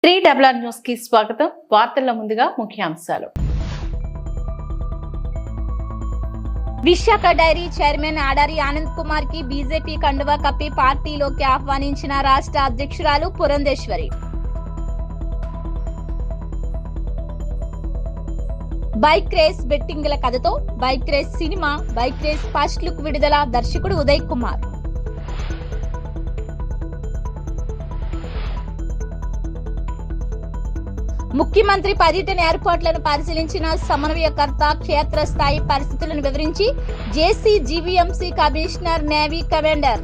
3RR news కి స్వాగతం. వార్తల్లో ముందుగా ముఖ్యాంశాలు. విశాఖ డైరీ చైర్మన్ ఆడారి ఆనంద్ కుమార్ కి బీజేపీ కండువా కప్పి పార్టీలోకి ఆహ్వానించిన రాష్ట్ర అధ్యక్షురాలు పురంధేశ్వరి. బైక్ రేస్ బెట్టింగ్ల కథతో bike race cinema bike race first look విడుదల. దర్శకుడు ఉదయ్ కుమార్. ముఖ్యమంత్రి పర్యటన ఏర్పాట్లను పరిశీలించిన సమన్వయకర్త క్షేత్రస్థాయి పరిస్థితులను వివరించి జేసీ జీవీఎంసీ కమిషనర్ నేవీ కమాండర్.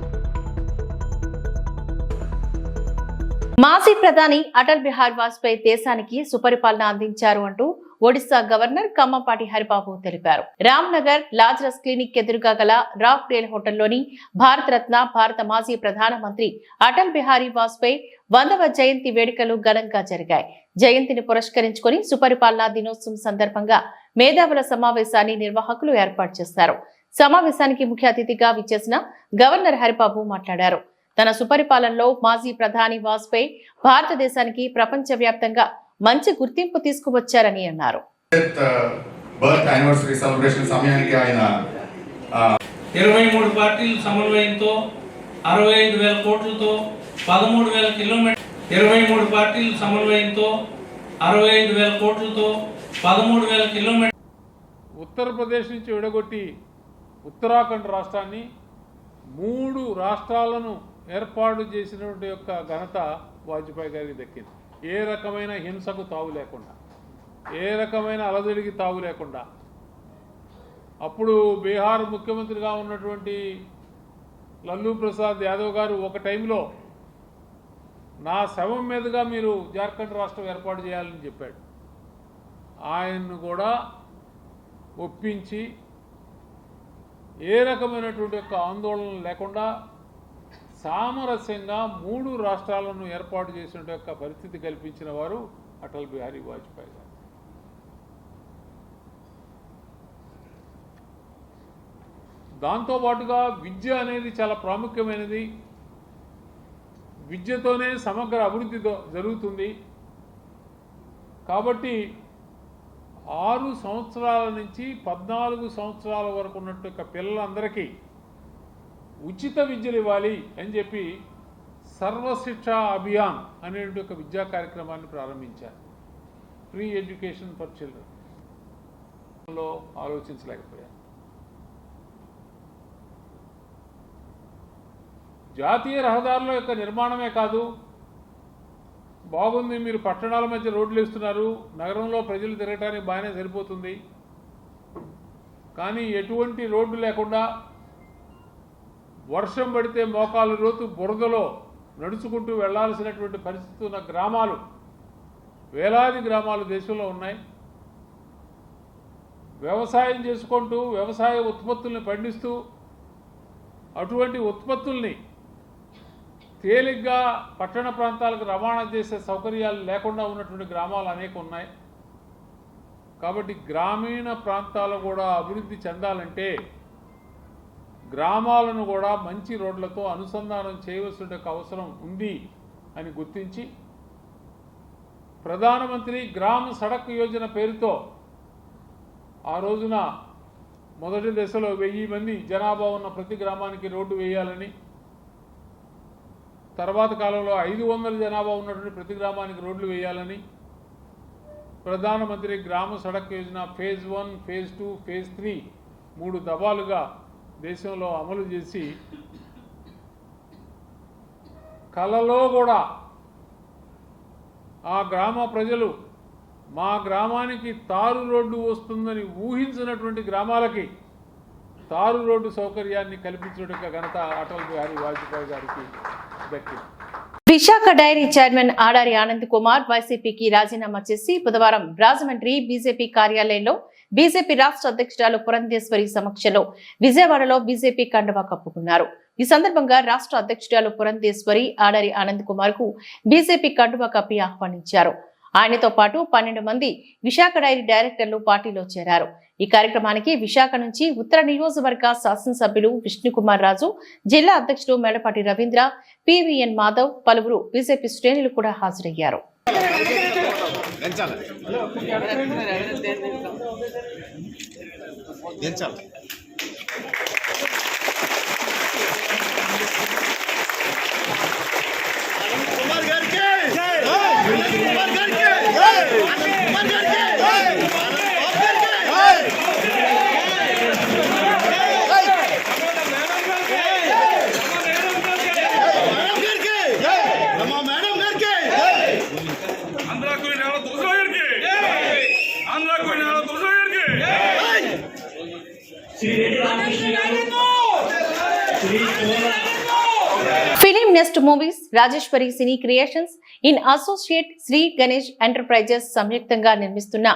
మాజీ ప్రధాని అటల్ బిహారీ వాజ్పేయి దేశానికి సుపరిపాలన అందించారు అంటూ ఒడిశా గవర్నర్ కమ్మపాటి హరిబాబు తెలిపారు. రామ్నగర్ లాజరస్ క్లినిక్ ఎదురుగా గల రాక్ డేల్ హోటల్లోని భారతరత్న భారత మాజీ ప్రధానమంత్రి అటల్ బిహారీ వాజ్పేయి 100వ జయంతి వేడుకలు ఘనంగా జరిగాయి. జయంతిని పురస్కరించుకుని సుపరిపాలనా దినోత్సవం సందర్భంగా మేధావుల సమావేశాన్ని నిర్వాహకులు ఏర్పాటు చేశారు. సమావేశానికి ముఖ్య అతిథిగా విచ్చేసిన గవర్నర్ హరిబాబు మాట్లాడారు. తన సుపరిపాలనలో మాజీ ప్రధాని వాజ్పేయి భారతదేశానికి ప్రపంచ వ్యాప్తంగా మంచి గుర్తింపు తీసుకువచ్చారని అన్నారు. 23 పార్టీల సమన్వయంతో 65,000 కోట్లతో 13,000 కిలోమీటర్లు 23 పార్టీల సమన్వయంతో 65,000 కోట్లతో 13,000 కిలోమీటర్లు ఉత్తరప్రదేశ్ నుంచి విడగొట్టి ఉత్తరాఖండ్ రాష్ట్రాన్ని 3 రాష్ట్రాలను ఏర్పాటు చేసినటువంటి యొక్క ఘనత వాజ్పేయి గారికి దక్కింది. ఏ రకమైన హింసకు తావు లేకుండా, ఏ రకమైన అలజడికి తావు లేకుండా, అప్పుడు బీహార్ ముఖ్యమంత్రిగా ఉన్నటువంటి లల్లూ ప్రసాద్ యాదవ్ గారు ఒక టైంలో నా శవం మీదుగా మీరు జార్ఖండ్ రాష్ట్రం ఏర్పాటు చేయాలని చెప్పాడు. ఆయన్ను కూడా ఒప్పించి ఏ రకమైనటువంటి యొక్క ఆందోళన లేకుండా సామరస్యంగా 3 రాష్ట్రాలను ఏర్పాటు చేసిన యొక్క పరిస్థితి కల్పించిన వారు అటల్ బిహారీ వాజ్పేయి గారు. దాంతోపాటుగా విద్య అనేది చాలా ప్రాముఖ్యమైనది. విద్యతోనే సమగ్ర అభివృద్ధి జరుగుతుంది. కాబట్టి 6 సంవత్సరాల నుంచి 14 సంవత్సరాల వరకు ఉన్నట్టు పిల్లలందరికీ ఉచిత విద్యలు ఇవ్వాలి అని చెప్పి సర్వశిక్ష అభియాన్ అనేటువంటి ఒక విద్యా కార్యక్రమాన్ని ప్రారంభించారు. ఫ్రీ ఎడ్యుకేషన్ ఫర్ చిల్డ్రన్ లో ఆలోచించలేకపోయారు. జాతీయ రహదారుల యొక్క నిర్మాణమే కాదు, బాగుంది, మీరు పట్టణాల మధ్య రోడ్లు వేస్తున్నారు, నగరంలో ప్రజలు తిరగటానికి బాగానే సరిపోతుంది, కానీ ఎటువంటి రోడ్డు లేకుండా వర్షం పడితే మోకాలు లోతు బురదలో నడుచుకుంటూ వెళ్లాల్సినటువంటి పరిస్థితి ఉన్న గ్రామాలు, వేలాది గ్రామాలు దేశంలో ఉన్నాయి. వ్యవసాయం చేసుకుంటూ వ్యవసాయ ఉత్పత్తుల్ని పండిస్తూ అటువంటి ఉత్పత్తుల్ని తేలిగ్గా పట్టణ ప్రాంతాలకు రవాణా చేసే సౌకర్యాలు లేకుండా ఉన్నటువంటి గ్రామాలు అనేక ఉన్నాయి. కాబట్టి గ్రామీణ ప్రాంతాలు కూడా అభివృద్ధి చెందాలంటే గ్రామాలను కూడా మంచి రోడ్లతో అనుసంధానం చేయవలసిన అవసరం ఉంది అని గుర్తించి ప్రధానమంత్రి గ్రామ సడక్ యోజన పేరుతో ఆ రోజున మొదటి దశలో 1000 మంది జనాభా ఉన్న ప్రతి గ్రామానికి రోడ్డు వేయాలని, తర్వాత కాలంలో 500 జనాభా ఉన్నటువంటి ప్రతి గ్రామానికి రోడ్లు వేయాలని ప్రధానమంత్రి గ్రామ Sadak Yojana phase 1, phase 2, phase 3 3 దఫాలుగా దేశంలో అమలు చేసి కలలో కూడా ఆ గ్రామ ప్రజలు మా గ్రామానికి తారు రోడ్డు వస్తుందని ఊహించినటువంటి గ్రామాలకి తారు రోడ్డు సౌకర్యాన్ని కల్పించడం ఘనత అటల్ బిహారీ వాజ్పేయి గారికి దక్కింది. విశాఖ డైరీ చైర్మన్ ఆడారి ఆనంద్ కుమార్ వైసీపీకి రాజీనామా చేసి బుధవారం రాజమండ్రి బీజేపీ కార్యాలయంలో బీజేపీ రాష్ట్ర అధ్యక్షురాలు పురంధేశ్వరి సమక్షంలో విజయవాడలో బీజేపీ కండువా కప్పుకున్నారు. ఈ సందర్భంగా రాష్ట్ర అధ్యక్షురాలు పురంధేశ్వరి ఆడారి ఆనంద్ కుమార్ కు బీజేపీ కండువా కప్పి ఆహ్వానించారు. ఆయనతో పాటు 12 మంది విశాఖ డైరీ డైరెక్టర్లు పార్టీలో చేరారు. ఈ కార్యక్రమానికి విశాఖ నుంచి ఉత్తర నియోజకవర్గ శాసనసభ్యులు విష్ణుకుమార్ రాజు, జిల్లా అధ్యక్షుడు మేడపాటి రవీంద్ర, పివిఎన్ మాధవ్, పలువురు బీజేపీ శ్రేణులు కూడా హాజరయ్యారు. Film Nest Movies, Rajeshwari Cine Creations in associate Shri Ganesh Enterprises సంయుక్తంగా నిర్మిస్తున్న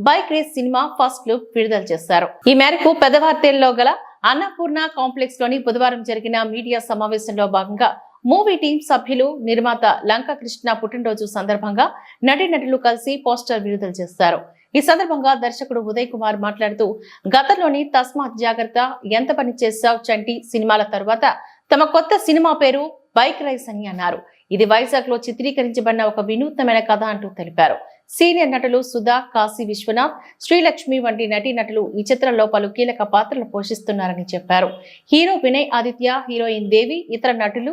bike race cinema first look విడుదల చేశారు. ఈ మేరకు పెదవార్తెల్లో గల అన్నపూర్ణ కాంప్లెక్స్ లోని బుధవారం జరిగిన మీడియా సమావేశంలో భాగంగా మూవీ టీం సభ్యులు, నిర్మాత లంకా కృష్ణ పుట్టినరోజు సందర్భంగా నటీనటులు కలిసి పోస్టర్ విడుదల చేశారు. ఈ సందర్భంగా దర్శకుడు ఉదయ్ కుమార్ మాట్లాడుతూ, గతంలోని తస్మాత్ జాగ్రత్త, ఎంత పని చేశావ్ చంటి సినిమాల తరువాత తమ కొత్త సినిమా పేరు బైక్ రైస్ అని అన్నారు. ఇది వైజాగ్ లో చిత్రీకరించబడిన ఒక వినూత్నమైన కథ అంటూ తెలిపారు. సీనియర్ నటులు సుధా, కాశీ విశ్వనాథ్, శ్రీలక్ష్మి వంటి నటీనటులు ఈ చిత్రంలో పలు కీలక పాత్రలు పోషిస్తున్నారని చెప్పారు. హీరో వినయ్ ఆదిత్య, హీరోయిన్ దేవి, ఇతర నటులు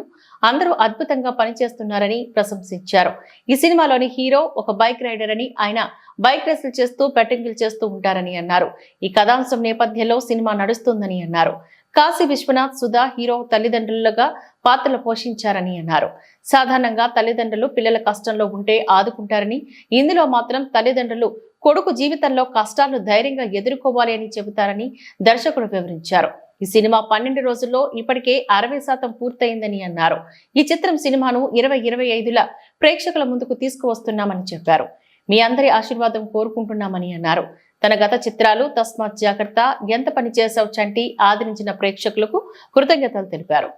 అందరూ అద్భుతంగా పనిచేస్తున్నారని ప్రశంసించారు. ఈ సినిమాలోని హీరో ఒక బైక్ రైడర్ అని, ఆయన బైక్ రేసులు చేస్తూ బెట్టింగులు చేస్తూ ఉంటారని అన్నారు. ఈ కథాంశం నేపథ్యంలో సినిమా నడుస్తుందని అన్నారు. కాశీ విశ్వనాథ్, సుధా హీరో తల్లిదండ్రులుగా పాత్రలు పోషించారని అన్నారు. సాధారణంగా తల్లిదండ్రులు పిల్లల కష్టంలో ఉంటే ఆదుకుంటారని, ఇందులో మాత్రం తల్లిదండ్రులు కొడుకు జీవితంలో కష్టాలను ధైర్యంగా ఎదుర్కోవాలి అని చెబుతారని దర్శకుడు వివరించారు. ఈ సినిమా 12 రోజుల్లో ఇప్పటికే 60% పూర్తయిందని అన్నారు. ఈ చిత్రం సినిమాను 2025 ప్రేక్షకుల ముందుకు తీసుకువస్తున్నామని చెప్పారు. మీ అందరి ఆశీర్వాదం కోరుకుంటున్నామని అన్నారు. తన గత చిత్రాలు తస్మాత్ జాగ్రత్త, ఎంత పని చేశావ్ చంటి ఆదరించిన ప్రేక్షకులకు కృతజ్ఞతలు తెలిపారు.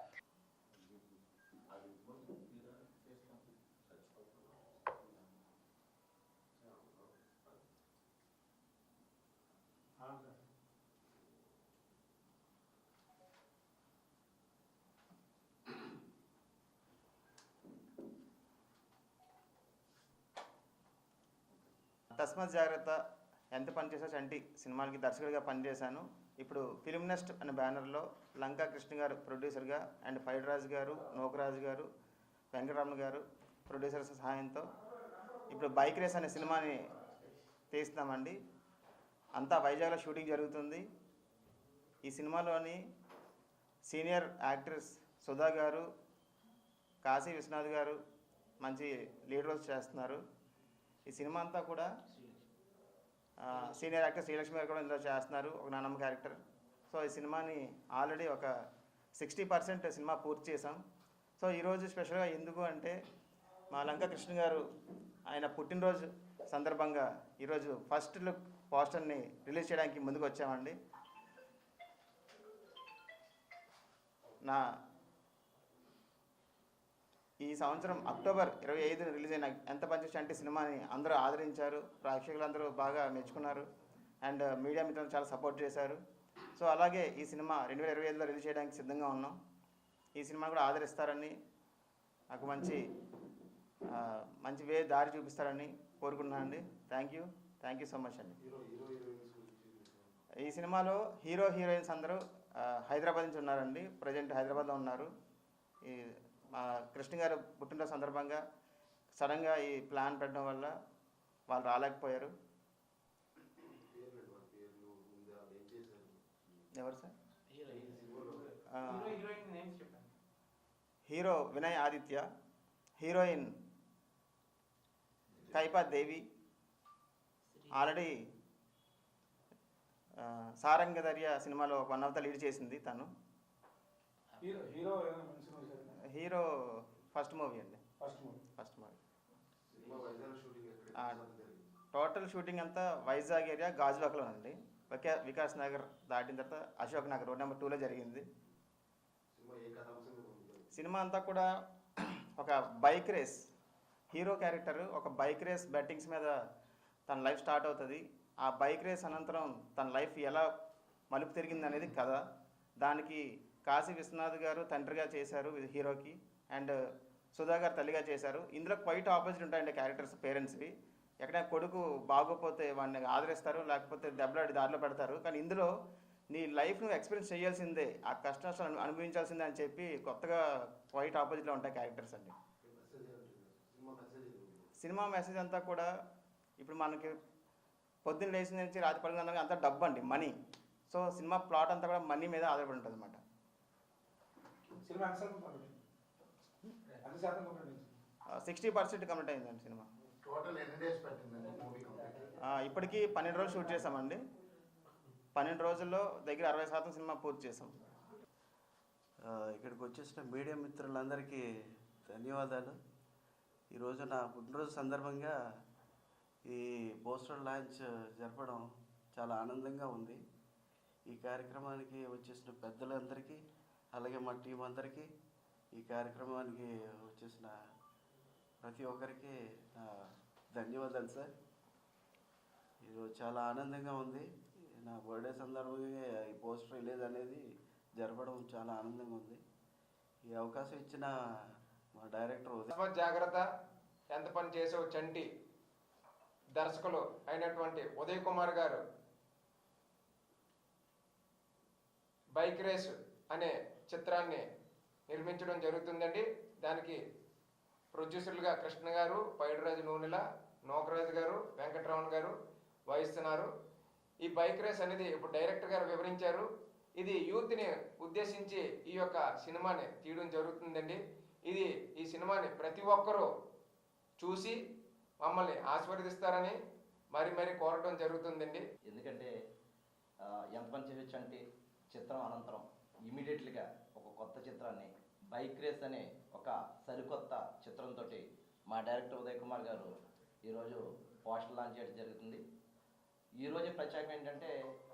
తస్మాత్ జాగ్రత్త, ఎంత పనిచేసా చంటి సినిమాలకి దర్శకుడిగా పనిచేశాను. ఇప్పుడు ఫిలిం నెస్ట్ అనే బ్యానర్లో లంకా కృష్ణ గారు ప్రొడ్యూసర్గా అండ్ ఫైడ్ రాజు గారు, నోకరాజు గారు, వెంకటరమణ గారు ప్రొడ్యూసర్స్ సహాయంతో ఇప్పుడు బైక్ రేస్ అనే సినిమాని తీస్తున్నామండి. అంతా వైజాగ్లో షూటింగ్ జరుగుతుంది. ఈ సినిమాలోని సీనియర్ యాక్టర్స్ సుధా గారు, కాశీ విశ్వనాథ్ గారు మంచి లీడ్ రోల్స్ చేస్తున్నారు. ఈ సినిమా అంతా కూడా సీనియర్ యాక్టర్ శ్రీలక్ష్మి గారు కూడా ఇందులో చేస్తున్నారు, ఒక నానమ్మ క్యారెక్టర్. సో ఈ సినిమాని ఆల్రెడీ ఒక 60% సినిమా పూర్తి చేసాం. సో ఈరోజు స్పెషల్గా ఎందుకు అంటే మా లంకా కృష్ణ గారు ఆయన పుట్టినరోజు సందర్భంగా ఈరోజు ఫస్ట్ లుక్ పోస్టర్ని రిలీజ్ చేయడానికి ముందుకు వచ్చామండి. ఈ సంవత్సరం అక్టోబర్ 25 రిలీజ్ అయిన ఎంత పనిచేసా అంటే సినిమాని అందరూ ఆదరించారు, ప్రేక్షకులందరూ బాగా మెచ్చుకున్నారు అండ్ మీడియా మిత్రులు చాలా సపోర్ట్ చేశారు. సో అలాగే ఈ సినిమా 2025లో రిలీజ్ చేయడానికి సిద్ధంగా ఉన్నాం. ఈ సినిమా కూడా ఆదరిస్తారని, నాకు మంచి దారి చూపిస్తారని కోరుకుంటున్నానండి. థ్యాంక్ యూ సో మచ్ అండి. ఈ సినిమాలో హీరో హీరోయిన్స్ అందరూ హైదరాబాద్ నుంచి ఉన్నారండి. ప్రజెంట్ హైదరాబాద్లో ఉన్నారు. ఈ కృష్ణ గారు పుట్టినరోజు సందర్భంగా సడన్గా ఈ ప్లాన్ పెట్టడం వల్ల వాళ్ళు రాలేకపోయారు. ఎవరు sir? Hero Vinay Aditya, heroine Kaipa Devi, already సారంగధర్య సినిమాలో 1 ఆఫ్ ద లీడ్ చేసింది తను. హీరో ఫస్ట్ మూవీ అండి. ఫస్ట్ మూవీ టోటల్ షూటింగ్ అంతా వైజాగ్ ఏరియా గాజువాకలో అండి. వికాస్ నగర్ దాటిన తర్వాత అశోక్ నగర్ రోడ్ నెంబర్ 2లో జరిగింది. సినిమా అంతా కూడా ఒక బైక్ రేస్, హీరో క్యారెక్టర్ ఒక బైక్ రేస్ బెట్టింగ్స్ మీద తన లైఫ్ స్టార్ట్ అవుతుంది. ఆ బైక్ రేస్ అనంతరం తన లైఫ్ ఎలా మలుపు తిరిగింది అనేది కథ. దానికి కాశీ విశ్వనాథ్ గారు తండ్రిగా చేశారు హీరోకి, అండ్ సుధా గారు తల్లిగా చేశారు. ఇందులో క్వైట్ ఆపోజిట్ ఉంటాయండి క్యారెక్టర్స్ పేరెంట్స్వి. ఎక్కడైనా కొడుకు బాగోపోతే వాడిని ఆదరిస్తారు, లేకపోతే దెబ్బలాడి దారిలో పెడతారు. కానీ ఇందులో నీ లైఫ్ నువ్వు ఎక్స్పీరియన్స్ చేయాల్సిందే, ఆ కష్టాలను అనుభవించాల్సిందే అని చెప్పి కొత్తగా క్వైట్ ఆపోజిట్లో ఉంటాయి క్యారెక్టర్స్ అండి. సినిమా మెసేజ్ అంతా కూడా ఇప్పుడు మనకి పొద్దున్న లేచిన నుంచి రాత్రి పడుకున్న అంతా డబ్బు అండి, మనీ. సో సినిమా ప్లాట్ అంతా కూడా మనీ మీద ఆధారపడి ఉంటుంది అనమాట. 60% కంప్లీట్ అయిందండి సినిమా. ఇప్పటికీ 12 రోజులు షూట్ చేసామండి. 12 రోజుల్లో దగ్గర 60% సినిమా పూర్తి చేసాం. ఇక్కడికి వచ్చేసిన మీడియా మిత్రులందరికీ ధన్యవాదాలు. ఈరోజు నా పుట్టినరోజు సందర్భంగా ఈ పోస్టర్ లాంచ్ జరపడం చాలా ఆనందంగా ఉంది. ఈ కార్యక్రమానికి వచ్చేసిన పెద్దలందరికీ, అలాగే మా టీం అందరికీ, ఈ కార్యక్రమానికి వచ్చేసిన ప్రతి ఒక్కరికి ధన్యవాదాలు సార్. ఈరోజు చాలా ఆనందంగా ఉంది. నా బర్త్డే సందర్భంగా ఈ పోస్టర్ రిలీజ్ అనేది జరపడం చాలా ఆనందంగా ఉంది. ఈ అవకాశం ఇచ్చిన మా డైరెక్టర్ జాగ్రత్త, ఎంత పని చేసావు చంటి దర్శకులు అయినటువంటి ఉదయ్ కుమార్ గారు బైక్ రేస్ అనే చిత్రాన్ని నిర్మించడం జరుగుతుందండి. దానికి ప్రొడ్యూసర్లుగా కృష్ణ గారు, పైడిరాజు నూనెల, నోకరాజు గారు, వెంకటరమణ గారు వహిస్తున్నారు. ఈ బైక్ రేస్ అనేది ఇప్పుడు డైరెక్టర్ గారు వివరించారు. ఇది యూత్ని ఉద్దేశించి ఈ యొక్క సినిమాని తీయడం జరుగుతుందండి. ఈ సినిమాని ప్రతి ఒక్కరూ చూసి మమ్మల్ని ఆశీర్వదిస్తారని మరి కోరడం జరుగుతుందండి. ఎందుకంటే ఎంత పని చేయొచ్చు అంటే చిత్రం అనంతరం ఇమీడియట్లీగా ఒక కొత్త చిత్రాన్ని బైక్ రేస్ అనే ఒక సరికొత్త చిత్రంతో మా డైరెక్టర్ ఉదయ్ కుమార్ గారు ఈరోజు పోస్టర్ లాంచ్ చేయడం జరుగుతుంది. ఈరోజు ప్రత్యేకం ఏంటంటే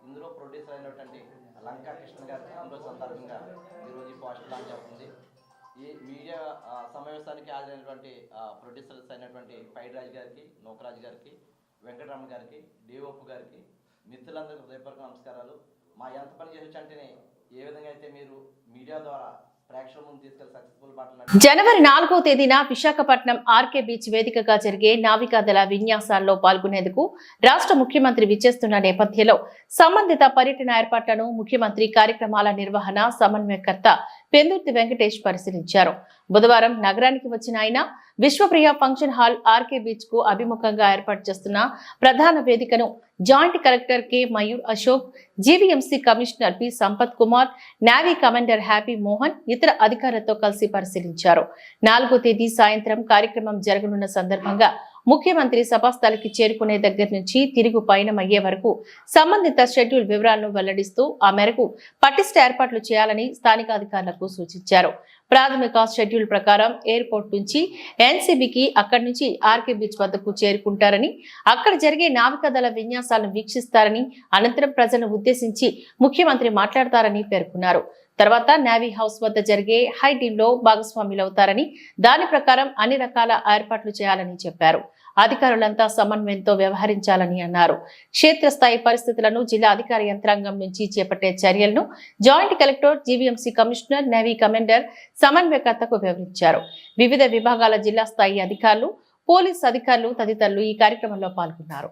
ఇందులో ప్రొడ్యూసర్ అయినటువంటి లంకా కృష్ణ గారి పుట్టినరోజు సందర్భంగా ఈరోజు ఈ పోస్టర్ లాంచ్ అవుతుంది. ఈ మీడియా సమావేశానికి హాజరైనటువంటి ప్రొడ్యూసర్స్ అయినటువంటి పైడిరాజు గారికి, నోకరాజు గారికి, వెంకటరమణ గారికి, డిఓపి గారికి, మిత్రులందరికీ హృదయపూర్వక నమస్కారాలు. మా ఎంత పని చేయొచ్చు అంటేనే ఏ విధంగా అయితే మీరు మీడియా ద్వారా ప్రేక్షకుల ముందు తీసుకెళ్లి సక్సెస్ఫుల్ మాట్లాడారు. జనవరి 4వ తేదీన విశాఖపట్నం ఆర్కే బీచ్ వేదికగా జరిగే నావికాదళ విన్యాసాల్లో పాల్గొనేందుకు రాష్ట్ర ముఖ్యమంత్రి విచ్చేస్తున్న నేపథ్యంలో సంబంధిత పర్యటన ఏర్పాట్లను ముఖ్యమంత్రి కార్యక్రమాల నిర్వహణ సమన్వయకర్త పెందుర్తి వెంకటేష్ పరిశీలించారు. బుధవారం నగరానికి వచ్చిన ఆయన Vishwapriya function hall RK beach కు అభిముఖంగా ఏర్పాటు చేస్తున్న ప్రధాన వేదికను joint collector K Mayur Ashok, GVMC commissioner P Sampath Kumar, navy commander Happy Mohan ఇతర అధికారులతో కలిసి పరిశీలించారు. 4వ తేదీ సాయంత్రం కార్యక్రమం జరగనున్న సందర్భంగా ముఖ్యమంత్రి సభాస్థలికి చేరుకునే దగ్గర నుంచి తిరుగు పయనమయ్యే వరకు సంబంధిత షెడ్యూల్ వివరాలను వెల్లడిస్తూ ఆ మేరకు పటిష్ట ఏర్పాట్లు చేయాలని స్థానిక అధికారులకు సూచించారు. ప్రాథమిక షెడ్యూల్ ప్రకారం ఎయిర్పోర్ట్ నుంచి ఎన్సీబీకి, అక్కడి నుంచి ఆర్కే బీచ్ వద్దకు చేరుకుంటారని, అక్కడ జరిగే నావికాదళ విన్యాసాలను వీక్షిస్తారని, అనంతరం ప్రజలను ఉద్దేశించి ముఖ్యమంత్రి మాట్లాడతారని పేర్కొన్నారు. తర్వాత నేవీ హౌస్ వద్ద జరిగే హై టీమ్ లో భాగస్వాములవుతారని, దాని ప్రకారం అన్ని రకాల ఏర్పాట్లు చేయాలని చెప్పారు. అధికారులంతా సమన్వయంతో వ్యవహరించాలని అన్నారు. క్షేత్రస్థాయి పరిస్థితులను జిల్లా అధికార యంత్రాంగం నుంచి చేపట్టే చర్యలను joint collector, GVMC commissioner, navy commander సమన్వయకర్తకు వివరించారు. వివిధ విభాగాల జిల్లా స్థాయి అధికారులు, పోలీస్ అధికారులు తదితరులు ఈ కార్యక్రమంలో పాల్గొన్నారు.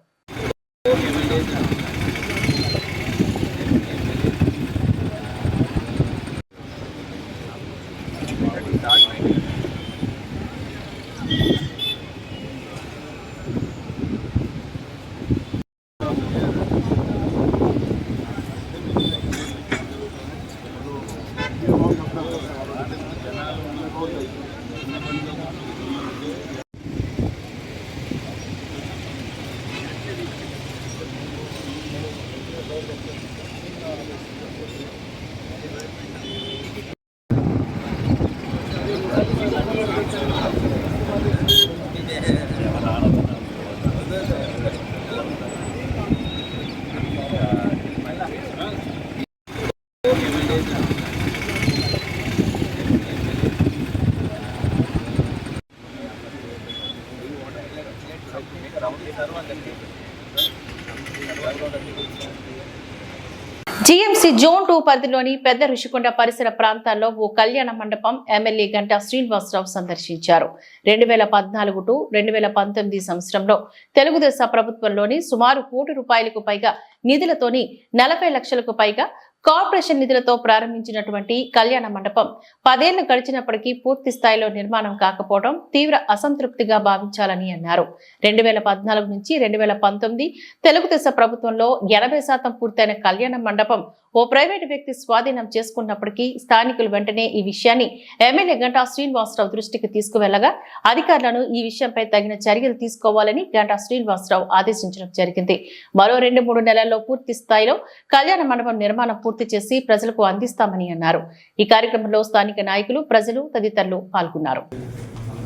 జీఎంసీ జోన్ 2 పరిధిలోని పెద్ద ఋషికొండ పరిసర ప్రాంతాల్లో ఓ కళ్యాణ మండపం ఎమ్మెల్యే గంటా శ్రీనివాసరావు సందర్శించారు. 2014 టు 2019 సంవత్సరంలో తెలుగుదేశం ప్రభుత్వంలోని సుమారు ₹1 కోటి పైగా నిధులతోని 40 లక్షలకు పైగా కార్పొరేషన్ నిధులతో ప్రారంభించినటువంటి కళ్యాణ మండపం 10 ఏళ్లు గడిచినప్పటికీ పూర్తి స్థాయిలో నిర్మాణం కాకపోవడం తీవ్ర అసంతృప్తిగా భావించాలని అన్నారు. 2014 నుంచి 2019 తెలుగుదేశం ప్రభుత్వంలో 80% పూర్తయిన కళ్యాణ మండపం ఓ ప్రైవేటు వ్యక్తి స్వాధీనం చేసుకున్నప్పటికీ స్థానికులు వెంటనే ఈ విషయాన్ని ఎమ్మెల్యే గంటా శ్రీనివాసరావు దృష్టికి తీసుకువెళ్లగా అధికారులను ఈ విషయంపై తగిన చర్యలు తీసుకోవాలని గంటా శ్రీనివాసరావు ఆదేశించడం జరిగింది. మరో 2-3 నెలల్లో పూర్తి స్థాయిలో కళ్యాణ మండపం నిర్మాణం పూర్తి చేసి ప్రజలకు అందిస్తామని అన్నారు. ఈ కార్యక్రమంలో స్థానిక నాయకులు, ప్రజలు తదితరులు పాల్గొన్నారు.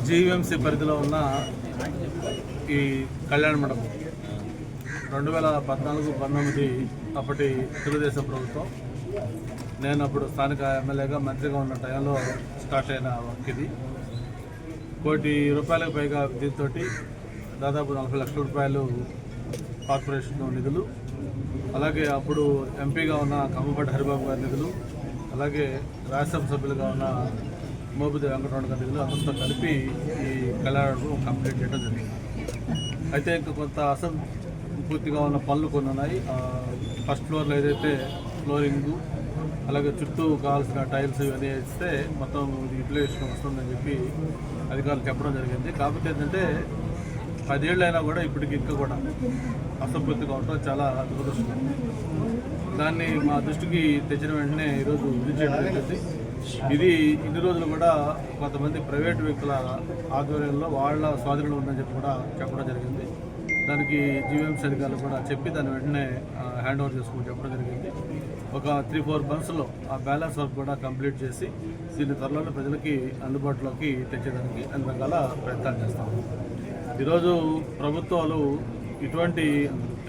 జీవీఎంసీ పరిధిలో ఉన్న ఈ కళ్యాణ మండపం 2014-19 అప్పటి తెలుగుదేశం ప్రభుత్వం, నేను అప్పుడు స్థానిక ఎమ్మెల్యేగా మంత్రిగా ఉన్న టైంలో స్టార్ట్ అయిన వర్క్ ఇది. ₹1 కోటి పైగా దీంతో దాదాపు ₹40 లక్షల కార్పొరేషన్ నిధులు, అలాగే అప్పుడు ఎంపీగా ఉన్న కమ్మపాటి హరిబాబు గారి నిధులు, అలాగే రాజ్యసభ సభ్యులుగా ఉన్న మోపిదేవి వెంకటరమణ గారి నిధులు అందరితో కలిపి ఈ కళ్యాణం కంప్లీట్ చేయడం జరిగింది. అయితే ఇంకా కొంత అసంపూర్తిగా ఉన్న పనులు కొన్ని ఉన్నాయి. ఫస్ట్ ఫ్లోర్లో ఏదైతే ఫ్లోరింగు, అలాగే చుట్టూ కావాల్సిన టైల్స్ ఇవన్నీ వేస్తే మొత్తం యూటిలైజేషన్ వస్తుందని చెప్పి అధికారులు చెప్పడం జరిగింది. కాకపోతే ఏంటంటే 10 ఏళ్ళు అయినా కూడా ఇప్పటికి ఇంకా కూడా అసంపూర్తిగా ఉండటం చాలా దురదృష్టం. దాన్ని మా దృష్టికి తెచ్చిన వెంటనే ఈరోజు విజిట్ చేయడం జరిగింది. ఇది ఇన్ని రోజులు కూడా కొంతమంది ప్రైవేటు వ్యక్తుల ఆధ్వర్యంలో వాళ్ళ స్వాధీనంలో ఉందని చెప్పి కూడా చెప్పడం జరిగింది. దానికి జీవీఎంసీ అధికారులు కూడా చెప్పి దాన్ని వెంటనే హ్యాండ్ ఓవర్ చేసుకుని చెప్పడం జరిగింది. ఒక 3-4 monthsలో ఆ బ్యాలెన్స్ వర్క్ కూడా కంప్లీట్ చేసి దీన్ని త్వరలో ప్రజలకి అందుబాటులోకి తెచ్చేదానికి అన్ని రకాల ప్రయత్నాలు చేస్తాము. ఈరోజు ప్రభుత్వాలు ఇటువంటి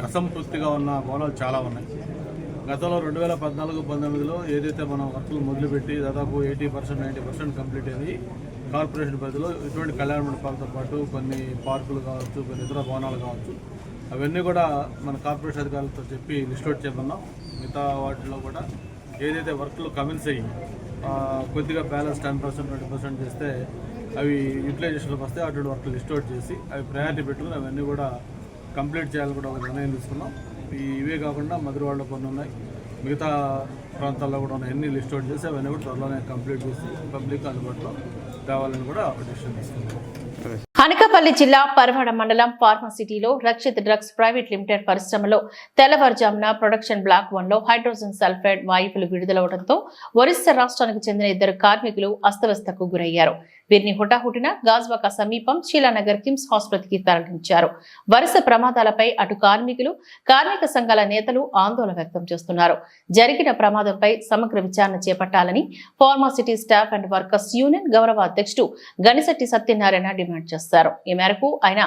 అసంతృప్తిగా ఉన్న కోణాలు చాలా ఉన్నాయి. గతంలో 2014-19లో ఏదైతే మనం వర్కులు మొదలుపెట్టి దాదాపు 80%-90% కంప్లీట్ అయ్యి కార్పొరేషన్ పరిధిలో ఇటువంటి కళ్యాణ మండపాలతో పాటు కొన్ని పార్కులు కావచ్చు, కొన్ని ఇతర భవనాలు కావచ్చు, అవన్నీ కూడా మన కార్పొరేషన్ అధికారులతో చెప్పి లిస్ట్ అవుట్ చేయమన్నాం. మిగతా వాటిలో కూడా ఏదైతే వర్కులు కమెన్స్ అయ్యి కొద్దిగా బ్యాలెన్స్ 10%-20% చేస్తే అవి యూటిలైజేషన్లోకి వస్తే అటువంటి వర్కులు లిస్ట్ అవుట్ చేసి అవి ప్రయారిటీ పెట్టుకుని అవన్నీ కూడా కంప్లీట్ చేయాలని కూడా ఒక నిర్ణయం తీసుకున్నాం. ఇవే కాకుండా మధురవాడలో కొన్ని ఉన్నాయి, మిగతా ప్రాంతాల్లో కూడా ఉన్నాయి. అన్ని లిస్ట్ అవుట్ చేసి అవన్నీ కూడా త్వరలోనే కంప్లీట్ చేసి పబ్లిక్ అందుబాటులో తేవాలని కూడా డిసిషన్ తీసుకున్నాం. అనకాపల్లి జిల్లా పరవాడ మండలం ఫార్మాసిటీలో రక్షిత్ డ్రగ్స్ ప్రైవేట్ లిమిటెడ్ పరిశ్రమలో తెల్లవారుజామున ప్రొడక్షన్ బ్లాక్ 1లో హైడ్రోజన్ సల్ఫైడ్ వాయువులు విడుదలవడంతో ఒరిస్సా రాష్ట్రానికి చెందిన 2 కార్మికులు అస్తవ్యస్తకు గురయ్యారు. వీరిని హుటాహుటిన గాజ్వాక సమీపం శీలానగర్ కిమ్స్ ఆసుపత్రికి తరలించారు. వరుస ప్రమాదాలపై అటు కార్మికులు, కార్మిక సంఘాల నేతలు ఆందోళన వ్యక్తం చేస్తున్నారు. జరిగిన ప్రమాదంపై సమగ్ర విచారణ చేపట్టాలని pharma city staff and workers union గౌరవ అధ్యక్షుడు గణిశెట్టి సత్యనారాయణ డిమాండ్ చేశారు. ఈ మేరకు ఆయన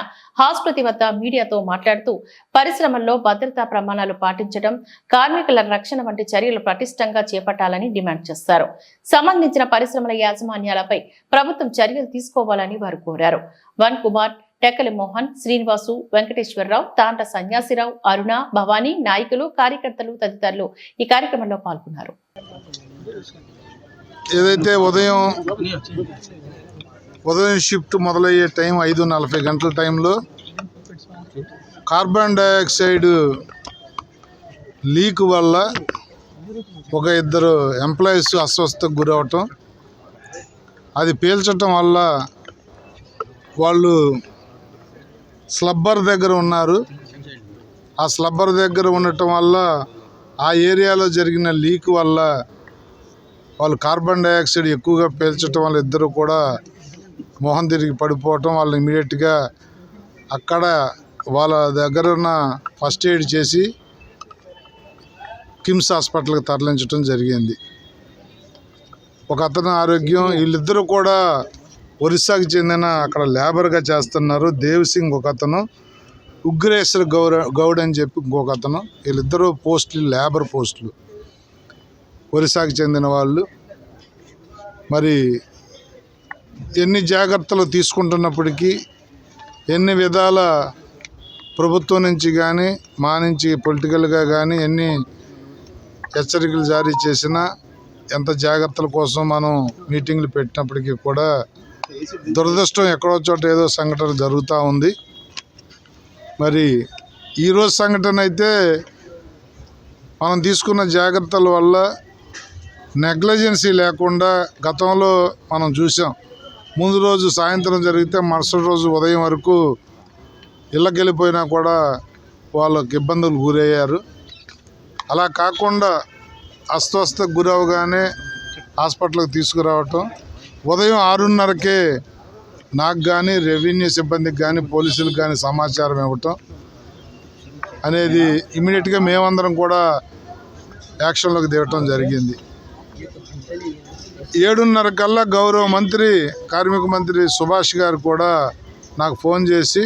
ఆసుపత్రి వద్ద మీడియాతో మాట్లాడుతూ పరిశ్రమల్లో భద్రతా ప్రమాణాలు పాటించడం, కార్మికుల రక్షణ వంటి చర్యలు పటిష్టంగా చేపట్టాలని డిమాండ్ చేశారు. సంబంధించిన పరిశ్రమల యాజమాన్యాలపై ప్రభుత్వం చర్యలు తీసుకోవాలని వారు కోరారు. వన్ కుమార్, టెక్కలి మోహన్, శ్రీనివాసు, వెంకటేశ్వరరావు, తాంట సన్యాసిరావు, అరుణ, భవానీ, నాయకులు, కార్యకర్తలు తదితరులు ఈ కార్యక్రమంలో పాల్గొన్నారు. ఏదైతే ఉదయం షిఫ్ట్ మొదలయ్యే టైం 5:40 గంటల టైంలో కార్బన్ డైఆక్సైడ్ లీక్ వల్ల ఒక 2 ఎంప్లాయీస్ అస్వస్థతకు గురవటం, అది పీల్చటం వల్ల వాళ్ళు స్లబ్బర్ దగ్గర ఉన్నారు. ఆ స్లబ్బర్ దగ్గర ఉండటం వల్ల ఆ ఏరియాలో జరిగిన లీక్ వల్ల వాళ్ళు కార్బన్ డైఆక్సైడ్ ఎక్కువగా పీల్చటం వల్ల 2 కూడా మొహం తిరిగి పడిపోవటం, వాళ్ళు ఇమీడియట్గా అక్కడ వాళ్ళ దగ్గర ఉన్న ఫస్ట్ ఎయిడ్ చేసి కిమ్స్ హాస్పిటల్కి తరలించడం జరిగింది. ఒక అతని ఆరోగ్యం, వీళ్ళిద్దరూ కూడా ఒరిస్సాకి చెందిన అక్కడ లేబర్గా చేస్తున్నారు. దేవ్ సింగ్ ఒక అతను, ఉగ్రేశ్వర్ గౌడ్ అని చెప్పి ఇంకొక అతను. వీళ్ళిద్దరూ లేబర్ పోస్టులు, ఒరిస్సాకి చెందిన వాళ్ళు. మరి ఎన్ని జాగ్రత్తలు తీసుకుంటున్నప్పటికీ, ఎన్ని విధాల ప్రభుత్వం నుంచి కానీ మా నుంచి పొలిటికల్గా కానీ ఎన్ని హెచ్చరికలు జారీ చేసినా, ఎంత జాగ్రత్తల కోసం మనం మీటింగ్లు పెట్టినప్పటికీ కూడా దురదృష్టం ఎక్కడో చోట ఏదో సంఘటన జరుగుతూ ఉంది. మరి ఈరోజు సంఘటన అయితే మనం తీసుకున్న జాగ్రత్తల వల్ల నెగ్లిజెన్సీ లేకుండా గతంలో మనం చూసాం. ముందు రోజు సాయంత్రం జరిగితే మరుసటి రోజు ఉదయం వరకు ఇళ్ళకి వెళ్ళిపోయినా కూడా వాళ్ళకి ఇబ్బందులు గురయ్యారు. అలా కాకుండా అస్వస్థకు గురవగానే హాస్పిటల్కి తీసుకురావటం, ఉదయం 6:30కే నాకు కానీ రెవెన్యూ సిబ్బందికి కానీ పోలీసులకు కానీ సమాచారం ఇవ్వటం అనేది ఇమీడియట్గా మేమందరం కూడా యాక్షన్లోకి దిగటం జరిగింది. 7:30 కల్లా గౌరవ మంత్రి, కార్మిక మంత్రి సుభాష్ గారు కూడా నాకు ఫోన్ చేసి,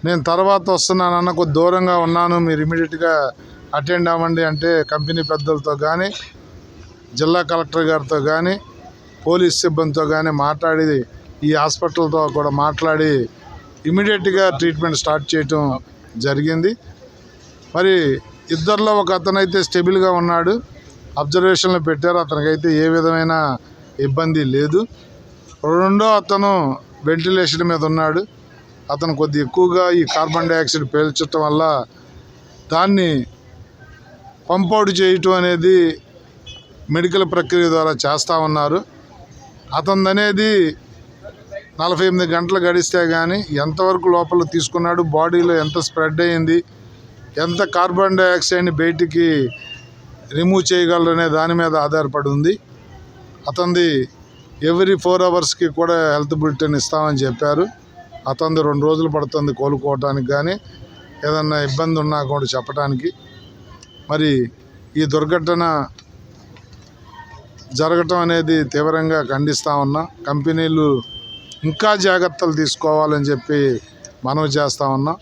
నేను తర్వాత వస్తున్నానన్న, కొద్ది దూరంగా ఉన్నాను, మీరు ఇమీడియట్గా అటెండ్ అవ్వండి అంటే కంపెనీ పెద్దలతో కానీ, జిల్లా కలెక్టర్ గారితో కానీ, పోలీస్ సిబ్బందితో కానీ మాట్లాడి, ఈ హాస్పిటల్తో కూడా మాట్లాడి ఇమీడియట్గా ట్రీట్మెంట్ స్టార్ట్ చేయటం జరిగింది. మరి ఇద్దరిలో ఒక అతనైతే స్టెబుల్గా ఉన్నాడు, అబ్జర్వేషన్లో పెట్టారు, అతనికైతే ఏ విధమైన ఇబ్బంది లేదు. రెండో అతను వెంటిలేషన్ మీద ఉన్నాడు. అతను కొద్ది ఎక్కువగా ఈ కార్బన్ డైఆక్సైడ్ పీల్చడం వల్ల దాన్ని పంపౌట్ చేయటం అనేది మెడికల్ ప్రక్రియ ద్వారా చేస్తూ ఉన్నారు. అతను అనేది 48 గంటలు గడిస్తే కానీ ఎంతవరకు లోపల తీసుకున్నాడు, బాడీలో ఎంత స్ప్రెడ్ అయ్యింది, ఎంత కార్బన్ డైఆక్సైడ్ని బయటికి రిమూవ్ చేయగలరనే దాని మీద ఆధారపడి ఉంది. అతనిది ఎవ్రీ 4 అవర్స్కి కూడా హెల్త్ బులెటిన్ ఇస్తామని చెప్పారు. అతనిది 2 రోజులు పడుతుంది కోలుకోవటానికి, కానీ ఏదన్నా ఇబ్బంది ఉన్నా కూడా చెప్పడానికి. మరి ఈ దుర్ఘటన జరగటం అనేది తీవ్రంగా ఖండిస్తూ ఉన్నా. కంపెనీలు ఇంకా జాగ్రత్తలు తీసుకోవాలని చెప్పి మనవి చేస్తూ ఉన్నా.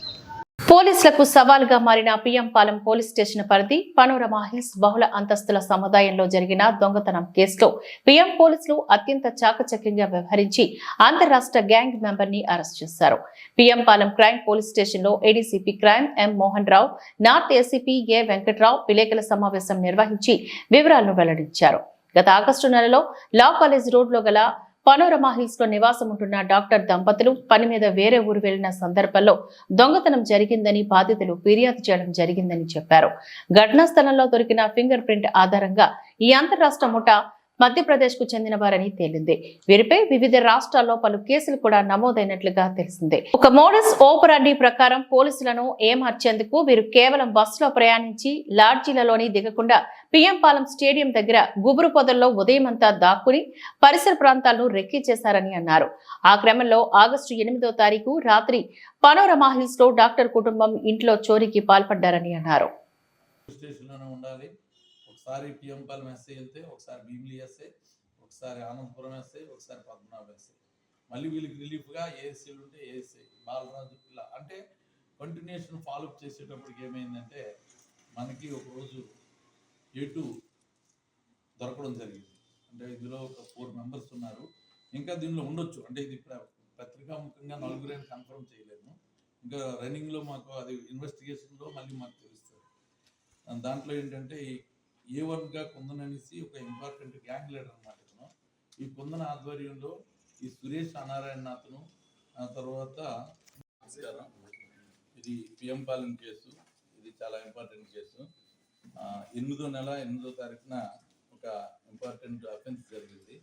పోలీసులకు సవాల్గా మారిన పిఎం పాలెం పోలీస్ స్టేషన్ పరిధి పనోరమా హిల్స్ బహుళ అంతస్తుల సముదాయంలో జరిగిన దొంగతనం కేసులో పిఎం పోలీసులు అత్యంత చాకచక్యంగా వ్యవహరించి అంతర్రాష్ట్ర గ్యాంగ్ మెంబర్ ని అరెస్ట్ చేశారు. PM Palem crime police station లో ADCP crime M Mohan Rao, north ACP A Venkatrao విలేకరుల సమావేశం నిర్వహించి వివరాలను వెల్లడించారు. గత ఆగస్టు నెలలో లా కాలేజ్ రోడ్ లో గల పనోరమా హిల్స్ లో నివాసం ఉంటున్న డాక్టర్ దంపతులు పని మీద వేరే ఊరు వెళ్లిన సందర్భంలో దొంగతనం జరిగిందని బాధితులు ఫిర్యాదు చేయడం జరిగిందని చెప్పారు. ఘటనా స్థలంలో దొరికిన ఫింగర్ ప్రింట్ ఆధారంగా ఈ అంతర్రాష్ట్ర ముఠా మధ్యప్రదేశ్ కు చెందిన వారని తేలింది. వీరిపై వివిధ రాష్ట్రాల్లో పలు కేసులు కూడా నమోదైనట్లుగా తెలిసింది. ఒక మోడస్ ఓపరాండి ప్రకారం పోలీసులను ఏమార్చేందుకు వీరు కేవలం బస్సులో ప్రయాణించి లాడ్జీలలోని దిగకుండా పిఎం పాలెం స్టేడియం దగ్గర గుబురు పొదల్లో ఉదయమంతా దాక్కుని పరిసర ప్రాంతాలను రెక్కీ చేశారని అన్నారు. ఆ క్రమంలో ఆగస్టు 8వ తారీఖు రాత్రి పనోరమా హిల్స్ లో డాక్టర్ కుటుంబం ఇంట్లో చోరీకి పాల్పడ్డారని అన్నారు. ఒకసారి పిఎం పాలెం ఎస్ఐ వెళ్తే, ఒకసారి భీమిలి ఎస్ఐ, ఒకసారి ఆనందపురం ఎస్ఐ, ఒకసారి పద్మనాభ ఎస్ఐ, మళ్ళీ వీళ్ళకి రిలీఫ్గా ఏఎస్ఐలు ఉంటే ఏఎస్ఐ, బాలరాజు, ఇలా అంటే కంటిన్యూషన్ ఫాలోఅప్ చేసేటప్పటికి ఏమైందంటే మనకి ఒకరోజు A2 దొరకడం జరిగింది. అంటే ఇందులో ఒక 4 మెంబర్స్ ఉన్నారు. ఇంకా దీనిలో ఉండొచ్చు, అంటే ఇది పత్రికాముఖంగా 4 కన్ఫర్మ్ చేయలేము. ఇంకా రన్నింగ్లో మాకు అది ఇన్వెస్టిగేషన్లో మళ్ళీ మాకు తెలుస్తుంది. దాంట్లో ఏంటంటే A1గా కుందన్ అనేసి ఒక ఇంపార్టెంట్ గ్యాంగ్ లీడర్ అన్నమాట. ఈ కుందన్ ఆధ్వర్యంలో ఈ సురేష్ అనారాయణనాథ్ను, ఆ తర్వాత ఇది పిఎం పాలెం కేసు, ఇది చాలా ఇంపార్టెంట్ కేసు. 8వ నెల 8వ తారీఖున ఒక ఇంపార్టెంట్ అఫెన్స్ జరిగింది.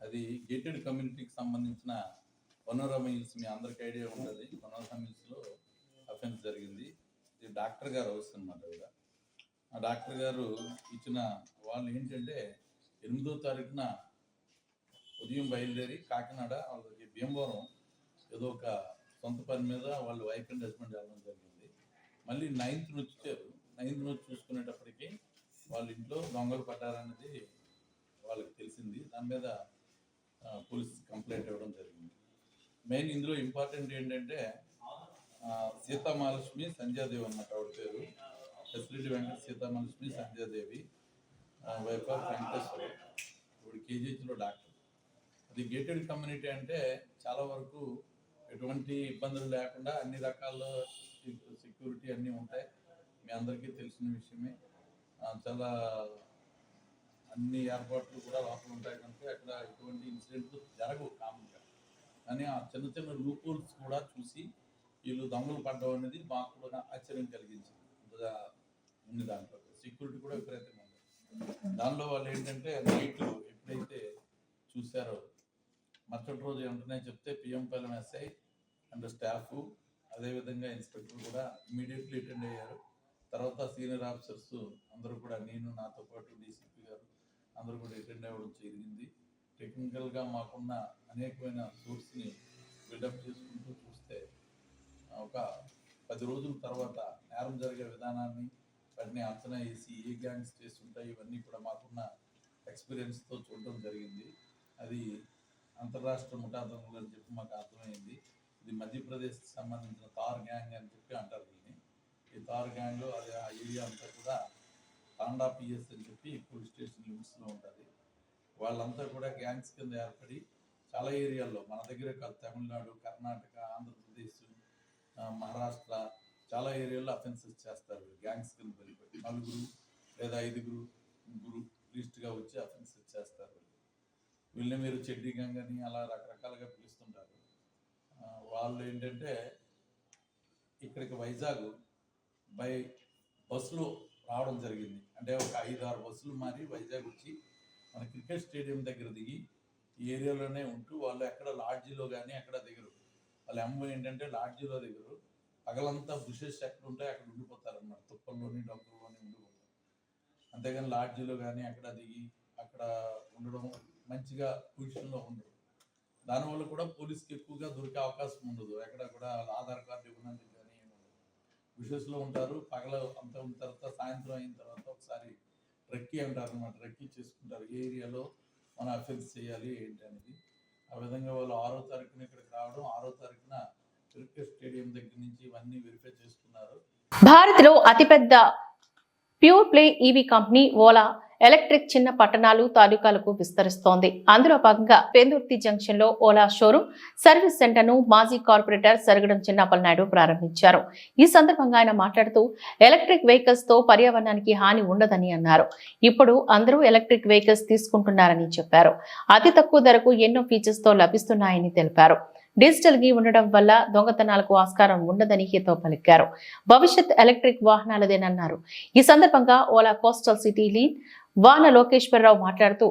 అది గేటెడ్ కమ్యూనిటీకి సంబంధించిన పనోరమా హిల్స్, మీ అందరికి ఐడియా ఉంటుంది. పనోరమా హిల్స్లో అఫెన్స్ జరిగింది. ఇది డాక్టర్ గారు వస్తున్నమాట. ఆ డాక్టర్ గారు ఇచ్చిన వాళ్ళు ఏంటంటే 8వ తారీఖున ఉదయం బయలుదేరి కాకినాడ వాళ్ళకి భీమవరం ఏదో ఒక సొంత పని మీద వాళ్ళు వైఫ్ అండ్ హస్బెండ్ వెళ్ళడం జరిగింది. మళ్ళీ 9th వచ్చారు. 9th చూసుకునేటప్పటికి వాళ్ళ ఇంట్లో దొంగలు పడ్డారనేది వాళ్ళకి తెలిసింది. దాని మీద పోలీస్ కంప్లైంట్ ఇవ్వడం జరిగింది. మెయిన్ ఇందులో ఇంపార్టెంట్ ఏంటంటే సీతామహాలక్ష్మి సంధ్యాదేవి అన్నమాట ఆవిడ పేరు. Facility Venkata Sitamahalakshmi Sandhya Devi, wife of Venkateswara, ఇప్పుడు కేజీహెచ్లో డాక్టర్. అది గేటెడ్ కమ్యూనిటీ అంటే చాలా వరకు ఎటువంటి ఇబ్బందులు లేకుండా అన్ని రకాల సెక్యూరిటీ అన్నీ ఉంటాయి. మీ అందరికీ తెలిసిన విషయమే. చాలా అన్ని ఏర్పాట్లు కూడా లోపల ఉంటాయి కనుక అక్కడ ఎటువంటి ఇన్సిడెంట్లు జరగవు కామన్గా. కానీ ఆ చిన్న చిన్న లూపోల్స్ కూడా చూసి వీళ్ళు దొంగలు పడ్డం అనేది మాకు కూడా ఆశ్చర్యం కలిగించింది. ఉంది దాంట్లో సెక్యూరిటీ కూడా విపరీతంగా ఉంది. దానిలో వాళ్ళు ఏంటంటే నైట్ ఎప్పుడైతే చూశారో మరుసటి రోజు వెంటనే చెప్తే పిఎంపాలెం ఎస్ఐ అండ్ స్టాఫ్ అదేవిధంగా ఇన్స్పెక్టర్ కూడా ఇమీడియట్లీ అటెండ్ అయ్యారు. తర్వాత సీనియర్ ఆఫీసర్స్ అందరూ కూడా, నేను నాతో పాటు డీసీపీ గారు అందరూ కూడా అటెండ్ అవ్వడం జరిగింది. టెక్నికల్గా మాకున్న అనేకమైన సోర్స్ని బిల్డప్ చేసుకుంటూ చూస్తే ఒక 10 రోజుల తర్వాత నేరం జరిగే విధానాన్ని వాటిని అంచనా వేసి ఏ గ్యాంగ్స్ చేస్తుంటాయి ఇవన్నీ కూడా మాకున్న ఎక్స్పీరియన్స్తో చూడడం జరిగింది. అది అంతర్రాష్ట్ర ముఠా దొంగలు అని చెప్పి మాకు అర్థమైంది. ఇది మధ్యప్రదేశ్కి సంబంధించిన తార్ గ్యాంగ్ అని చెప్పి అంటారు దీన్ని. ఈ తార్ గ్యాంగ్లో అది ఆ ఏరియా అంతా కూడా తాండా పిఎస్ అని చెప్పి పోలీస్ స్టేషన్ లిమిట్స్లో ఉంటుంది. వాళ్ళంతా కూడా గ్యాంగ్స్ కింద ఏర్పడి చాలా ఏరియాల్లో, మన దగ్గర కాదు, తమిళనాడు, కర్ణాటక, ఆంధ్రప్రదేశ్, మహారాష్ట్ర చాలా ఏరియాల్లో అఫెన్సెస్ చేస్తారు. గ్యాంగ్స్ కింద వెళ్ళిపోయి 4 లేదా 5 ముగ్గురు లీస్ట్గా వచ్చి అఫెన్సెస్ చేస్తారు. వీళ్ళని మీరు చెడ్డీ గ్యాంగ్ అని అలా రకరకాలుగా పిలుస్తుంటారు. వాళ్ళు ఏంటంటే ఇక్కడికి వైజాగ్ బై బస్సులో రావడం జరిగింది. అంటే ఒక 5-6 బస్సులు మారి వైజాగ్ వచ్చి మన క్రికెట్ స్టేడియం దగ్గర దిగి ఈ ఏరియాలోనే ఉంటూ వాళ్ళు ఎక్కడ లాడ్జీలో కానీ ఎక్కడ దిగరు. వాళ్ళ అమ్మ ఏంటంటే లాడ్జీలో దిగరు, పగలంతా బుషెస్ ఎక్కడ ఉంటాయి అక్కడ ఉండిపోతారన్నమాట. తుప్పల్లోని డబ్బుల్లోని ఉండిపోతారు. అంతేగాని లాడ్జీలో కానీ అక్కడ దిగి అక్కడ ఉండడం, మంచిగా పొజిషన్లో ఉండరు. దానివల్ల కూడా పోలీస్కి ఎక్కువగా దొరికే అవకాశం ఉండదు. ఎక్కడ కూడా ఆధార్ కార్డు ఇవ్వడానికి కానీ ఉండదు. బుషెస్లో ఉంటారు. పగల అంతా ఉన్న తర్వాత సాయంత్రం అయిన తర్వాత ఒకసారి రెక్కీ అంటారు అనమాట. రెక్కీ చేసుకుంటారు ఏ ఏరియాలో మనం అఫెన్స్ చేయాలి ఏంటి అనేది. ఆ విధంగా వాళ్ళు 6వ తారీఖున ఇక్కడికి రావడం, 6వ తారీఖున క్రికెట్ స్టేడియం దగ్గర నుంచి ఇవన్నీ వెరిఫై చేసుకున్నారు. భారత్లో అతిపెద్ద pure play EV company Ola electric చిన్న పట్టణాలు, తాలూకాలకు విస్తరిస్తోంది. అందులో భాగంగా పెందుర్తి జంక్షన్ లో ఓలా షోరూం సర్వీస్ సెంటర్ ను మాజీ కార్పొరేటర్ సరగడం చిన్నప్పలనాయుడు ప్రారంభించారు. ఈ సందర్భంగా ఆయన మాట్లాడుతూ ఎలక్ట్రిక్ వెహికల్స్ తో పర్యావరణానికి హాని ఉండదని అన్నారు. ఇప్పుడు అందరూ ఎలక్ట్రిక్ వెహికల్స్ తీసుకుంటున్నారని చెప్పారు. అతి తక్కువ ధరకు ఎన్నో ఫీచర్స్ తో లభిస్తున్నాయని తెలిపారు. డిజిటల్ గా ఉండడం వల్ల దొంగతనాలకు ఆస్కారం ఉండదని హితో పలికారు. భవిష్యత్ ఎలక్ట్రిక్ వాహనాలదేనన్నారు. ఈ సందర్భంగా ఓలా కోస్టల్ సిటీ లీడ్ వాన లోకేశ్వరరావు మాట్లాడుతూ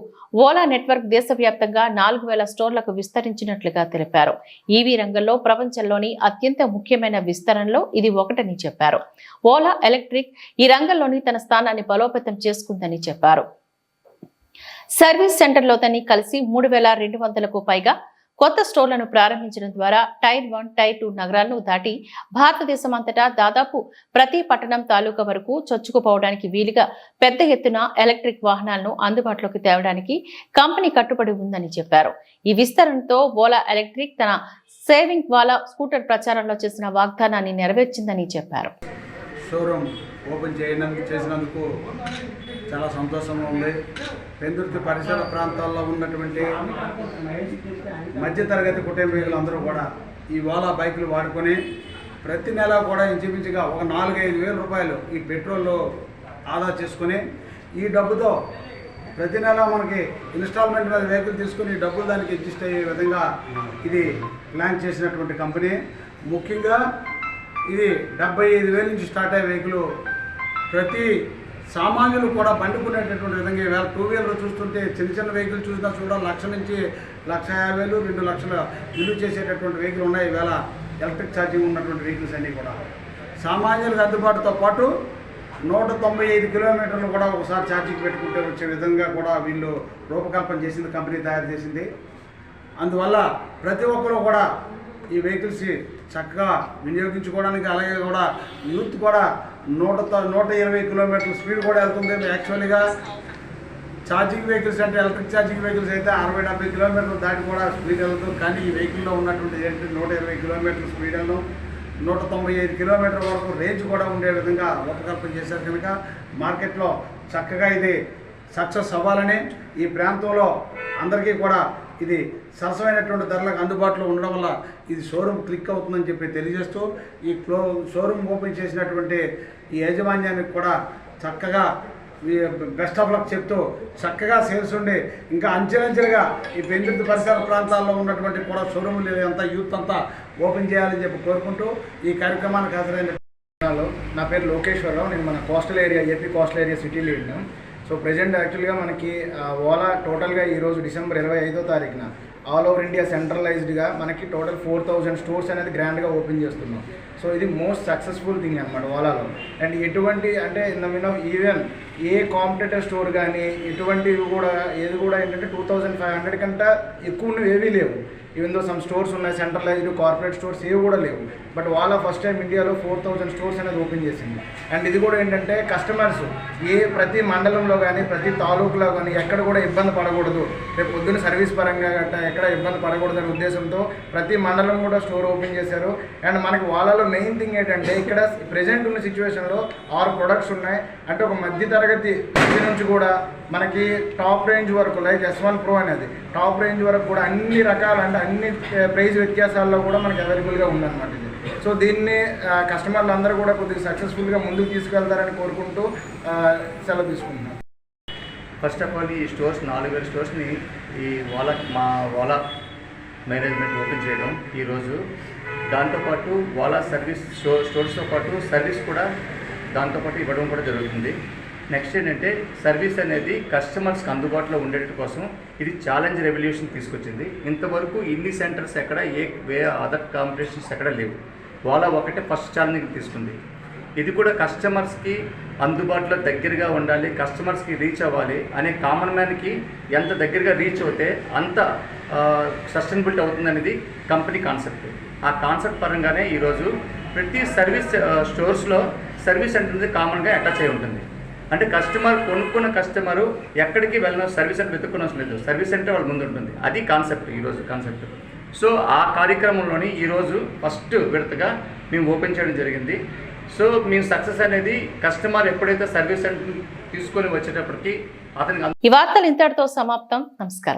ఓలా నెట్వర్క్ దేశవ్యాప్తంగా 4000 స్టోర్లకు విస్తరించినట్లుగా తెలిపారు. ఈవీ రంగంలో ప్రపంచంలోని అత్యంత ముఖ్యమైన విస్తరణలో ఇది ఒకటని చెప్పారు. ఓలా ఎలక్ట్రిక్ ఈ రంగంలోని తన స్థానాన్ని బలోపేతం చేసుకుందని చెప్పారు. సర్వీస్ సెంటర్లోతని కలిసి 3200కు పైగా కొత్త స్టోర్లను ప్రారంభించడం ద్వారా టైర్ 1, టైర్ 2 నగరాలను దాటి భారతదేశం అంతటా దాదాపు ప్రతి పట్టణం, తాలూకా వరకు చొచ్చుకుపోవడానికి వీలుగా పెద్ద ఎత్తున ఎలక్ట్రిక్ వాహనాలను అందుబాటులోకి తేవడానికి కంపెనీ కట్టుబడి ఉందని చెప్పారు. ఈ విస్తరణతో ఓలా ఎలక్ట్రిక్ తన సేవింగ్ వాలా స్కూటర్ ప్రచారంలో చేసిన వాగ్దానాన్ని నెరవేర్చిందని చెప్పారు. షోరూమ్ ఓపెన్ చేసినందుకు చాలా సంతోషంగా ఉంది. పెందుర్తి పరిసర ప్రాంతాల్లో ఉన్నటువంటి మధ్యతరగతి కుటుంబీకులు అందరూ కూడా ఈ ఓలా బైకులు వాడుకొని ప్రతి నెల కూడా ఇంచుమించుగా ఒక 4-5 వేల రూపాయలు ఈ పెట్రోల్లో ఆదా చేసుకొని ఈ డబ్బుతో ప్రతి నెల మనకి ఇన్స్టాల్మెంట్ మీద వెహికల్ తీసుకుని ఈ డబ్బులు దానికి అడ్జస్ట్ అయ్యే విధంగా ఇది ప్లాన్ చేసినటువంటి కంపెనీ. ముఖ్యంగా ఇది 75,000 నుంచి స్టార్ట్ అయ్యే వెహికల్ ప్రతి సామాన్యులు కూడా బండుకునేటటువంటి విధంగా ఇవాళ 2 వీలర్ చూస్తుంటే చిన్న వెహికల్ చూసినా కూడా 1,00,000 నుంచి 1,50,000, 2 లక్షల విలువ చేసేటటువంటి వెహికల్ ఉన్నాయి. ఇవాళ ఎలక్ట్రిక్ ఛార్జింగ్ ఉన్నటువంటి వెహికల్స్ అన్నీ కూడా సామాన్యులకు అందుబాటుతో పాటు 195 కిలోమీటర్లు కూడా ఒకసారి ఛార్జింగ్ పెట్టుకుంటే వచ్చే విధంగా కూడా వీళ్ళు రూపకల్పన చేసింది, కంపెనీ తయారు చేసింది. అందువల్ల ప్రతి ఒక్కరూ కూడా ఈ వెహికల్స్ చక్కగా వినియోగించుకోవడానికి, అలాగే కూడా యూత్ కూడా 120 కిలోమీటర్ల స్పీడ్ కూడా వెళ్తుంది. యాక్చువల్గా ఛార్జింగ్ వెహికల్స్ అంటే ఎలక్ట్రిక్ ఛార్జింగ్ వెహికల్స్ అయితే 60-70 కిలోమీటర్లు దాటి కూడా స్పీడ్ వెళ్తుంది. కానీ ఈ వెహికల్లో ఉన్నటువంటి ఏంటి 120 కిలోమీటర్ల స్పీడ్ వెళ్ళడం, 195 కిలోమీటర్ల వరకు రేంజ్ కూడా ఉండే విధంగా రూపకల్పన చేశారు. కనుక మార్కెట్లో చక్కగా ఇది సక్సెస్ అవ్వాలని, ఈ ప్రాంతంలో అందరికీ కూడా ఇది సరసమైనటువంటి ధరలకు అందుబాటులో ఉండడం వల్ల ఇది షోరూమ్ క్లిక్ అవుతుందని చెప్పి తెలియజేస్తూ ఈ షోరూమ్ ఓపెన్ చేసినటువంటి ఈ యాజమాన్యానికి కూడా చక్కగా బెస్ట్ ఆఫ్ లక్ చెప్తూ చక్కగా సేల్స్ ఉండి ఇంకా అంచెలంచెలుగా ఈ పెందుర్తి పరిసర ప్రాంతాల్లో ఉన్నటువంటి కూడా షోరూములు అంతా యూత్ అంతా ఓపెన్ చేయాలని చెప్పి కోరుకుంటూ ఈ కార్యక్రమానికి హాజరైన నా పేరు లోకేశ్వరరావు. నేను మన coastal area AP coastal area city లీడ్ను. సో ప్రజెంట్ యాక్చువల్గా మనకి ఓలా టోటల్గా ఈరోజు డిసెంబర్ 25వ తారీఖున ఆల్ ఓవర్ ఇండియా సెంట్రలైజ్డ్గా మనకి టోటల్ 4000 స్టోర్స్ అనేది గ్రాండ్గా ఓపెన్ చేస్తున్నాం. సో ఇది మోస్ట్ సక్సెస్ఫుల్ థింగ్ అనమాట ఓలాలో. అండ్ ఎటువంటి అంటే ఈవెన్ ఏ కాంపిటేటర్ స్టోర్ కానీ ఎటువంటివి కూడా ఏది కూడా ఏంటంటే 2500 కంటే ఎక్కువ ఉన్నవి ఏవీ లేవు. ఈవెన్ దో సమ్ స్టోర్స్ ఉన్నాయి సెంట్రలైజ్డ్ కార్పొరేట్ స్టోర్స్ ఏవి కూడా లేవు. బట్ వాళ్ళ ఫస్ట్ టైం ఇండియాలో 4000 స్టోర్స్ అనేది ఓపెన్ చేసింది. అండ్ ఇది కూడా ఏంటంటే కస్టమర్స్ ప్రతి మండలంలో కానీ ప్రతి తాలూకులో కానీ ఎక్కడ కూడా ఇబ్బంది పడకూడదు, రేపు పొద్దున్న సర్వీస్ పరంగా గట్టా ఎక్కడ ఇబ్బంది పడకూడదు అనే ఉద్దేశంతో ప్రతి మండలం కూడా స్టోర్ ఓపెన్ చేశారు. అండ్ మనకి వాళ్ళలో మెయిన్ థింగ్ ఏంటంటే ఇక్కడ ప్రజెంట్ ఉన్న సిచ్యువేషన్లో 6 ప్రొడక్ట్స్ ఉన్నాయి. అంటే ఒక మధ్యతరగతి నుంచి కూడా మనకి టాప్ రేంజ్ వరకు లైక్ S1 Pro అనేది టాప్ రేంజ్ వరకు కూడా అన్ని రకాల అంటే అన్ని ప్రైస్ వ్యత్యాసాల్లో కూడా మనకి అవైలబుల్గా ఉందన్నమాట ఇది. సో దీన్ని కస్టమర్లు అందరూ కూడా కొద్దిగా సక్సెస్ఫుల్గా ముందుకు తీసుకెళ్తారని కోరుకుంటూ సెలవు తీసుకుంటున్నాను. ఫస్ట్ ఆఫ్ ఆల్ ఈ స్టోర్స్ 4000 స్టోర్స్ని ఈ మా ఓలా మేనేజ్మెంట్ ఓపెన్ చేయడం ఈరోజు. దాంతోపాటు ఓలా సర్వీస్ స్టోర్స్తో పాటు సర్వీస్ కూడా దాంతోపాటు ఇవ్వడం కూడా జరుగుతుంది. నెక్స్ట్ ఏంటంటే సర్వీస్ అనేది కస్టమర్స్కి అందుబాటులో ఉండేట కోసం ఇది ఛాలెంజ్ రెవల్యూషన్ తీసుకొచ్చింది. ఇంతవరకు ఇన్ని సెంటర్స్ ఎక్కడ అదర్ కాంపిటీషన్స్ ఎక్కడ లేవు. ఓలా ఒకటే ఫస్ట్ ఛాలెంజ్ తీసుకుంది. ఇది కూడా కస్టమర్స్కి అందుబాటులో దగ్గరగా ఉండాలి, కస్టమర్స్కి రీచ్ అవ్వాలి అనే కామన్ మ్యాన్కి ఎంత దగ్గరగా రీచ్ అవుతే అంత సస్టైనబిలిటీ అవుతుంది అనేది కంపెనీ కాన్సెప్ట్. ఆ కాన్సెప్ట్ పరంగానే ఈరోజు ప్రతి సర్వీస్ స్టోర్స్లో సర్వీస్ సెంటర్ కామన్గా అటాచ్ అయి ఉంటుంది. అంటే కస్టమర్ కొనుక్కున్న కస్టమరు ఎక్కడికి వెళ్ళిన సర్వీస్ సెంటర్ వెతుక్కున్న అవసరం లేదు, సర్వీస్ సెంటర్ వాళ్ళ ముందు ఉంటుంది. అది కాన్సెప్ట్ ఈరోజు కాన్సెప్ట్. సో ఆ కార్యక్రమంలోని ఈరోజు ఫస్ట్ విడతగా మేము ఓపెన్ చేయడం జరిగింది. సో మేము సక్సెస్ అనేది కస్టమర్ ఎప్పుడైతే సర్వీస్ సెంటర్ తీసుకొని వచ్చేటప్పటికి అతనికి. ఈ వార్తలు ఇంతటితో సమాప్తం. నమస్కారం.